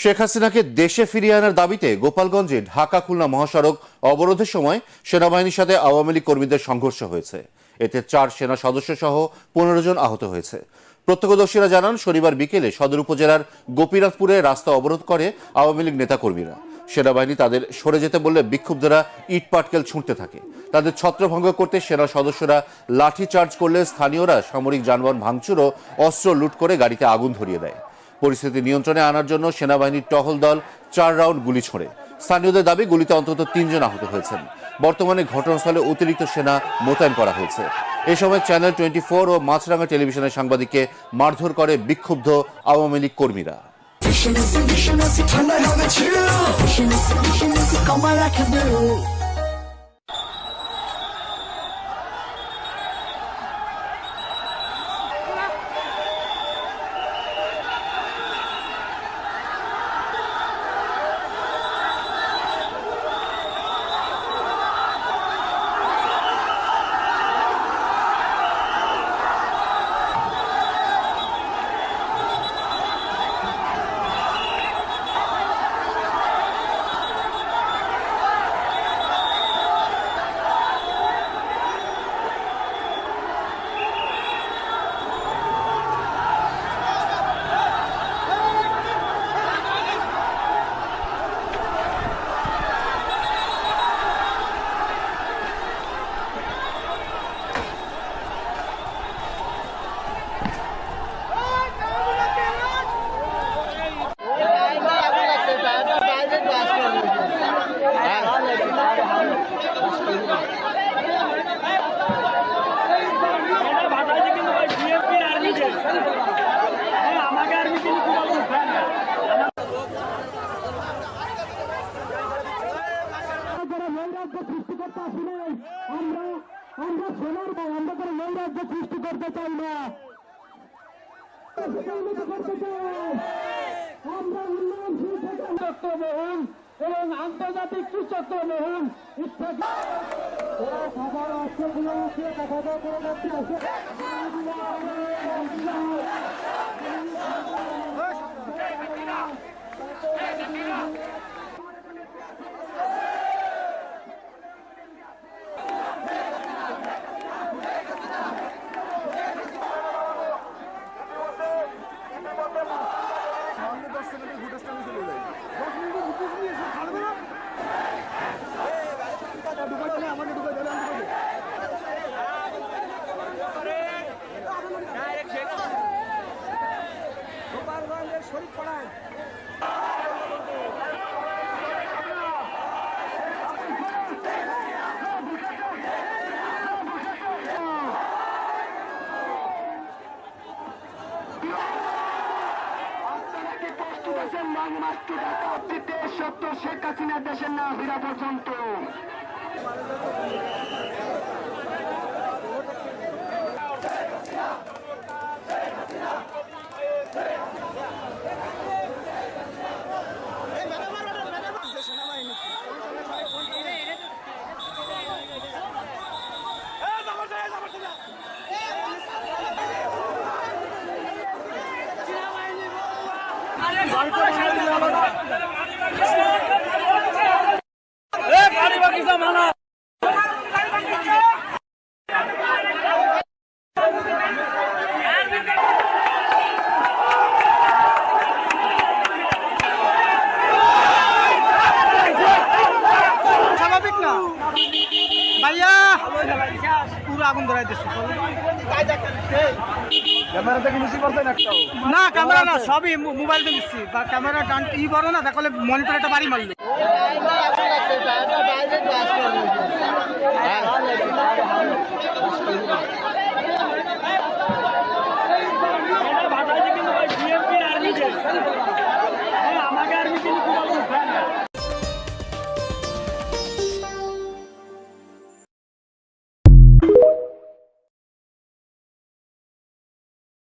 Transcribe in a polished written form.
শেখ হাসিনাকে দেশে ফিরিয়ে আনার দাবিতে গোপালগঞ্জে ঢাকা খুলনা মহাসড়ক অবরোধের সময় সেনাবাহিনীর সাথে আওয়ামী লীগ কর্মীদের সংঘর্ষ হয়েছে। এতে 4 সেনা সদস্য সহ 15 জন আহত হয়েছে। প্রত্যক্ষদর্শীরা জানান, শনিবার বিকেলে সদর উপজেলার গোপীনাথপুরে রাস্তা অবরোধ করে আওয়ামী লীগ নেতাকর্মীরা। সেনাবাহিনী তাদের সরে যেতে বললে বিক্ষুব্ধরা ইট পাটকেল ছুঁড়তে থাকে। তাদের ছত্রভঙ্গ করতে সেনা সদস্যরা লাঠিচার্জ করলে স্থানীয়রা সামরিক যানবাহন ভাঙচুর ও অস্ত্র লুট করে গাড়িতে আগুন ধরিয়ে দেয়। পরিস্থিতি নিয়ন্ত্রণে আনার জন্য সেনাবাহিনীর টহল দল 4 রাউন্ড গুলি ছোড়ে। স্থানীয়দের দাবি, গুলিতে অন্তত 3 জন আহত হয়েছেন। বর্তমানে ঘটনাস্থলে অতিরিক্ত সেনা মোতায়েন করা হয়েছে। এ সময় চ্যানেল 24 ও মাছরাঙা টেলিভিশনের সাংবাদিককে মারধর করে বিক্ষুব্ধ আওয়ামী লীগ কর্মীরা। সৃষ্টি করতে চাই না, আমরা উন্নয়নশীল চক্রবহন এবং আন্তর্জাতিক চক্রবহন ইত্যাদি খাবার অস্ত্রগুলো দেখা যায় পরবর্তী আসে। শেখ হাসিনা দেশের না ফেরা পর্যন্ত স্বাভাবিক না ভাইয়া, পুরো আগুন ধরাই দিচ্ছে না, ক্যামেরা না, সবই মোবাইল দিয়ে দিচ্ছি বা ক্যামেরা ই বড় না, তাহলে মনিটরটা বাড়ি মারলো।